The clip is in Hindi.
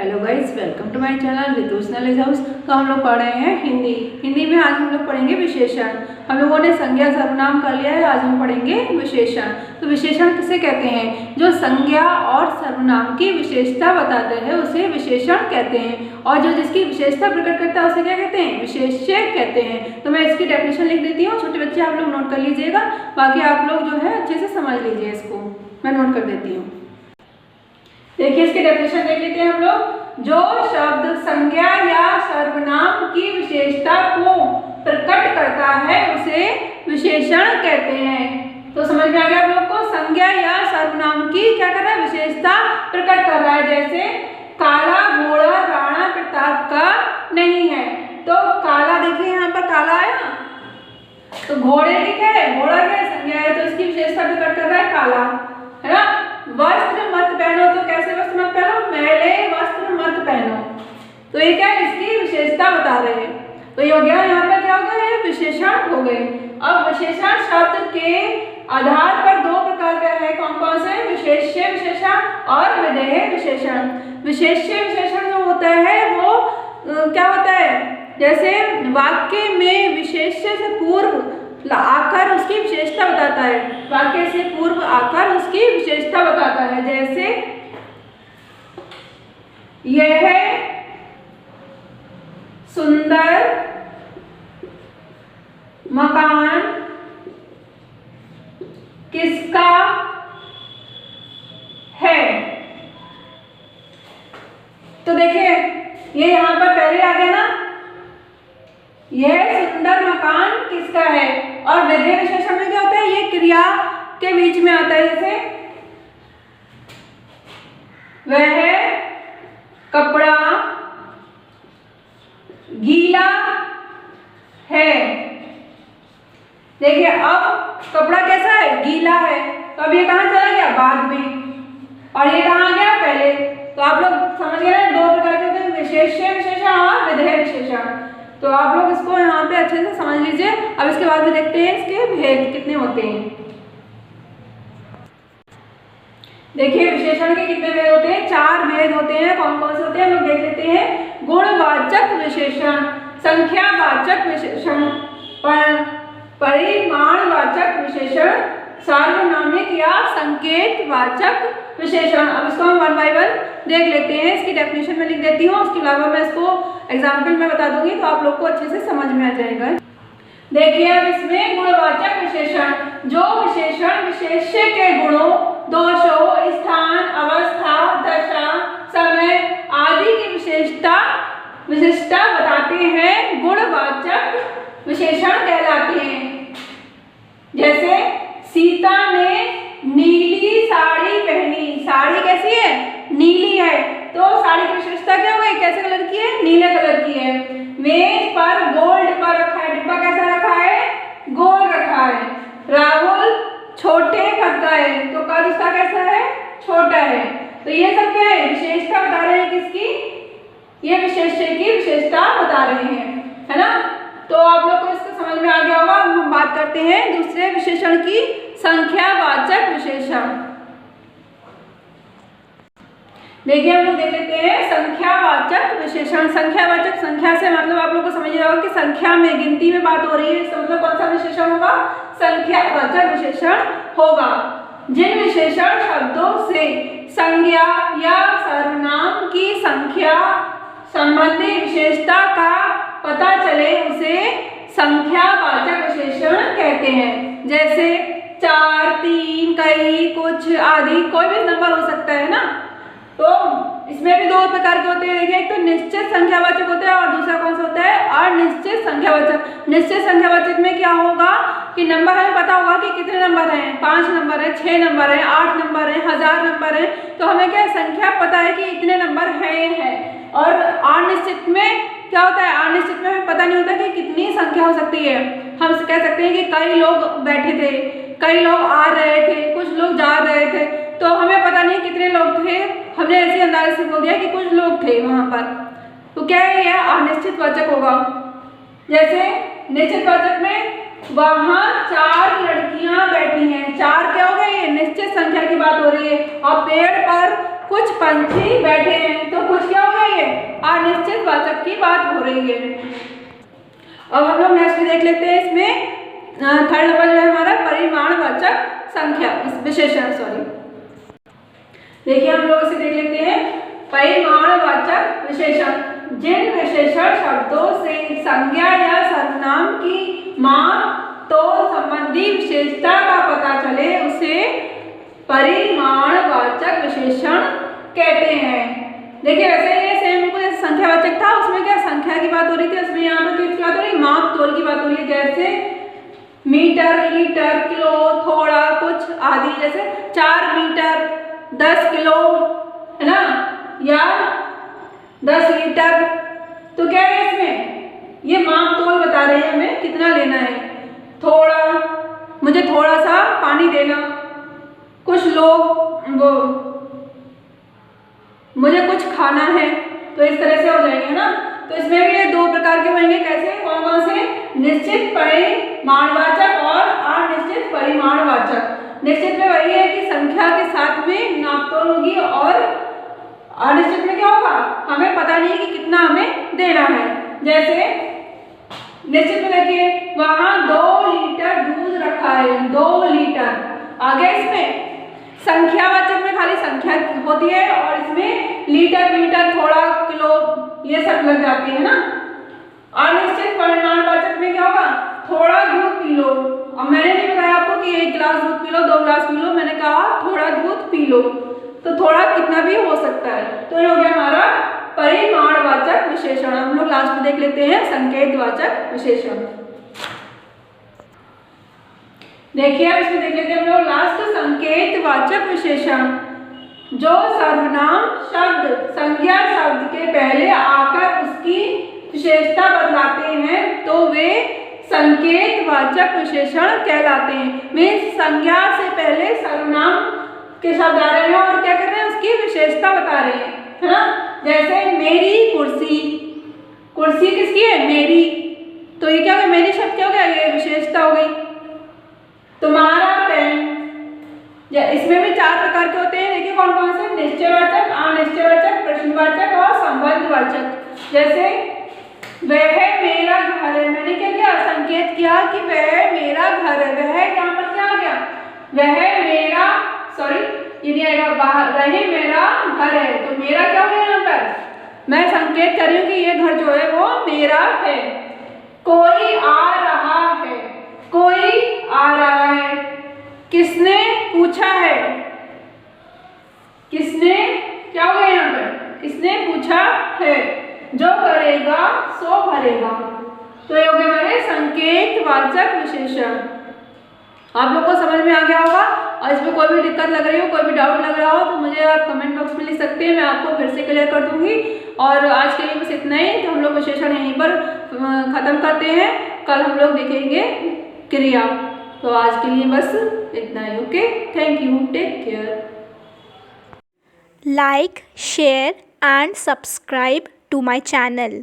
Hello guys, welcome to my channel Ritu's knowledge house. तो हम लोग पढ़ रहे हैं हिंदी में। आज हम लोग पढ़ेंगे विशेषण। हम लोगों ने संज्ञा सर्वनाम कर लिया है, आज हम पढ़ेंगे विशेषण। तो विशेषण किसे कहते हैं? जो संज्ञा और सर्वनाम की विशेषता बताते हैं उसे विशेषण कहते हैं, और जो जिसकी विशेषता प्रकट करता है उसे क्या कहते हैं? विशेष्य कहते हैं। तो मैं इसकी डेफिनेशन लिख देती हूँ, छोटे बच्चे आप लोग नोट कर लीजिएगा, बाकी आप लोग जो है अच्छे से समझ लीजिए। इसको मैं नोट कर देती हूँ। देखिए इसकी डेफिनेशन देख लेते हैं हम लोग। जो शब्द संज्ञा या सर्वनाम की विशेषता को प्रकट करता है उसे विशेषण कहते हैं। तो समझ में आ गया आप लोग को? संज्ञा या सर्वनाम की क्या कर रहा है? विशेषता प्रकट कर रहा है। जैसे काला घोड़ा राणा प्रताप का नहीं है, तो काला देखिए यहाँ पर काला आया, तो घोड़े की क्या है? घोड़ा क्या है? संज्ञा है, तो इसकी विशेषता प्रकट कर रहा है काला, है ना। वस्त्र मत पहनो, तो कैसे वस्त्र मत पहनो? मैले वस्त्र मत पहनो। तो ये क्या है? इसकी विशेषता बता रहे हैं। तो ये हो गया, यहाँ पर क्या हो गया? ये विशेषण हो गए। अब विशेषण शब्द के आधार पर दो प्रकार का है। कौन कौन से? विशेष्य विशेषण और विधेय विशेषण। विशेष्य विशेषण जो होता है वो क्या होता है? जैसे वाक्य में विशेष्य से पूर्व आकर उसकी विशेषता बताता है, वाक्य से पूर्व आकर उसकी विशेषता बताता है। जैसे यह सुंदर मकान किसका है? तो देखिए ये यहां पर पहले आ गया ना, यह सुंदर मकान किसका है। और विधेय विशेषण में क्या होता है? ये क्रिया के बीच में आता है। जैसे वह कपड़ा गीला है। देखिए अब कपड़ा कैसा है? गीला है। तो अब ये कहां चला गया? बाद में, और ये कहां आ गया? पहले। तो आप लोग समझ गए ना, दो प्रकार के होते हैं, विशेष्य विशेषण और विधेय विशेषण। तो आप लोग इसको यहाँ पे अच्छे से समझ लीजिए। अब इसके बाद में देखते हैं इसके भेद कितने होते हैं। देखिए विशेषण के कितने भेद होते हैं? 4 भेद होते हैं। कौन कौन से होते हैं हम लोग देख लेते हैं। गुणवाचक विशेषण, संख्यावाचक विशेषण, परिमाणवाचक विशेषण, सार्वनामिक या संकेतवाचक विशेषण। अब इसको हम 1 बाय 1 देख लेते हैं। इसकी डेफिनेशन में लिख देती हूँ, उसके अलावा मैं इसको एग्जाम्पल में बता दूंगी तो आप लोग को अच्छे से समझ में आ जाएगा। देखिए अब इसमें गुणवाचक विशेषण, जो विशेषण विशेष्य के गुणों, दोषों, स्थान, अवस्था, दशा, समय आदि की विशिष्टता बताते हैं, गुणवाचक विशेषण कहलाते हैं। जैसे सीता ने नीली साड़ी पहनी। साड़ी कैसी है? नीली है, तो साड़ी की विशेषता क्या हो गई? कैसे कलर की है? नीले कलर की है। मेज पर गोल डिब्बा रखा है। डिब्बा कैसा रखा है? गोल रखा है। राहुल छोटे कद का है, तो कद उसका कैसा है? छोटा है। तो ये सब क्या है? विशेषता बता रहे हैं। किसकी? ये विशेष्य की विशेषता बता रहे हैं, है ना। तो आप लोग को इसको समझ में आ गया होगा। अब हम बात करते हैं दूसरे विशेषण की, संख्यावाचक विशेषण। देखिए हम लोग देख लेते हैं संख्यावाचक विशेषण। संख्यावाचक, संख्या से मतलब आप लोग को समझ जाओगे कि संख्या में, गिनती में बात हो रही है, इसका मतलब कौन सा विशेषण होगा? संख्यावाचक विशेषण होगा। जिन विशेषण शब्दों से संज्ञा या सर्वनाम की संख्या संबंधी विशेषता का पता चले उसे संख्यावाचक विशेषण कहते हैं। जैसे 4, 3, कई, कुछ आदि, कोई भी नंबर हो सकता है ना। तो इसमें भी 2 प्रकार के होते हैं। देखिए एक तो निश्चित संख्यावाचक होता है और दूसरा कौन सा होता है? अनिश्चित संख्यावाचक। निश्चित संख्यावाचक में क्या होगा कि नंबर हमें पता होगा कि कितने नंबर हैं, 5 नंबर है, 6 नंबर है, 8 नंबर है, 1000 नंबर है, तो हमें क्या संख्या पता है कि इतने नंबर हैं। और अनिश्चित में क्या होता है? अनिश्चित में हमें पता नहीं होता कि कितनी संख्या हो सकती है। हम कह सकते हैं कि कई लोग बैठे थे, कई लोग आ रहे थे, कुछ लोग जा रहे थे, तो हमें पता नहीं कितने लोग थे, हमने ऐसे अंदाजे से बोल दिया कि कुछ लोग थे वहां पर। तो क्या है? यह अनिश्चित वाचक होगा। जैसे निश्चित वाचक में वहाँ 4 लड़कियां बैठी हैं। 4 क्या हो गए, ये निश्चित संख्या की बात हो रही है। और पेड़ पर कुछ पंछी बैठे हैं, तो कुछ क्या हो गया, ये अनिश्चित वाचक की बात हो रही है। अब हम लोग नेक्स्ट देख लेते हैं। इसमें थर्ड नंबर जो है हमारा परिमाणवाचक संख्या विशेषण, देखिए हम लोग इसे देख लेते हैं। परिमाणवाचक विशेषण, जिन विशेषण शब्दों से संज्ञा या सर्वनाम की माप तो संबंधी विशेषता का पता चले उसे परिमाणवाचक विशेषण कहते हैं। देखिए वैसे ये सेम बिल्कुल जैसे संख्यावाचक था, उसमें क्या संख्या की बात हो रही थी, उसमें यहाँ पर किसकी बात हो रही है, माप तोल की बात हो रही है। जैसे मीटर, लीटर, किलो, थोड़ा, कुछ आदि। जैसे 4 मीटर 10 किलो है ना, या 10 लीटर। तो क्या है इसमें, ये माप तोल बता रहे हैं हमें कितना लेना है। थोड़ा, मुझे थोड़ा सा पानी देना। कुछ लोग वो, मुझे कुछ खाना है। तो इस तरह से हो जाएंगे ना। तो इसमें भी ये 2 प्रकार के होंगे। कैसे, कौन कौन से, निश्चित परिमाणवाचक और अनिश्चित परिमाणवाचक। निश्चित में वही है कि संख्या के साथ में नापतोल होगी, और अनिश्चित में क्या होगा, हमें पता नहीं है कि कितना हमें देना है। जैसे निश्चित में देखिए वहां 2 लीटर दूध रखा है, 2 लीटर। आगे इसमें संख्यावाचक में खाली संख्या होती है, और इसमें लीटर, मीटर, थोड़ा, किलो ये सब लग जाती है ना। अनिश्चित परिमाणवाचक में क्या होगा, थोड़ा दूध पी लो। अब मैंने नहीं बताया आपको कि 1 गिलास दूध पी लो, 2 गिलास पी लो, मैंने कहा थोड़ा दूध पी लो। तो थोड़ा कितना भी हो सकता है। तो ये हो गया हमारा परिमाणवाचक विशेषण। हम लोग लास्ट में देख लेते हैं संकेतवाचक विशेषण। देखिए अब इसमें देख लेते हैं हम लोग लास्ट, संकेतवाचक विशेषण। जो सर्वनाम शब्द संज्ञा शब्द के पहले आकर उसकी विशेषता बतलाते हैं तो वे संकेतवाचक विशेषण कहलाते हैं। मीन्स संज्ञा से पहले सर्वनाम के शब्द आ रहे हैं और क्या कर रहे हैं, उसकी विशेषता बता रहे हैं, है ना। जैसे मेरी कुर्सी, कुर्सी किसकी है, मेरी। तो ये क्या हो गया, मेरी शब्द क्या हो गया, ये विशेषता हो गई। तुम्हारा पेन, इसमें भी 4 प्रकार के होते हैं। देखिए कौन कौन से, निश्चयवाचक, अनिश्चयवाचक, प्रश्नवाचक और संबंधवाचक। जैसे वह मेरा घर है, मैंने क्या किया, संकेत किया कि वह मेरा घर है। वह यहाँ पर क्या आ गया, वह मेरा, सॉरी ये नहीं आएगा, वह मेरा घर है। तो मेरा क्या हो गया, यहाँ पर मैं संकेत कर रही हूँ कि ये घर जो है वो मेरा है। कोई आ रहा है, कोई आ रहा है। किसने पूछा है, किसने क्या हो गया यहाँ पर, किसने पूछा है। जो करेगा सो भरेगा। तो ये हो गए हमारे संकेतवाचक विशेषण। आप लोग को समझ में आ गया होगा। और इसमें कोई भी दिक्कत लग रही हो, कोई भी डाउट लग रहा हो तो मुझे आप कमेंट बॉक्स में लिख सकते हैं, मैं आपको फिर से क्लियर कर दूंगी। और आज के लिए बस इतना ही। तो हम लोग विशेषण यहीं पर खत्म करते हैं। कल हम लोग देखेंगे क्रिया। तो आज के लिए बस इतना ही। Okay, thank you, take care. Like, share and subscribe to my channel.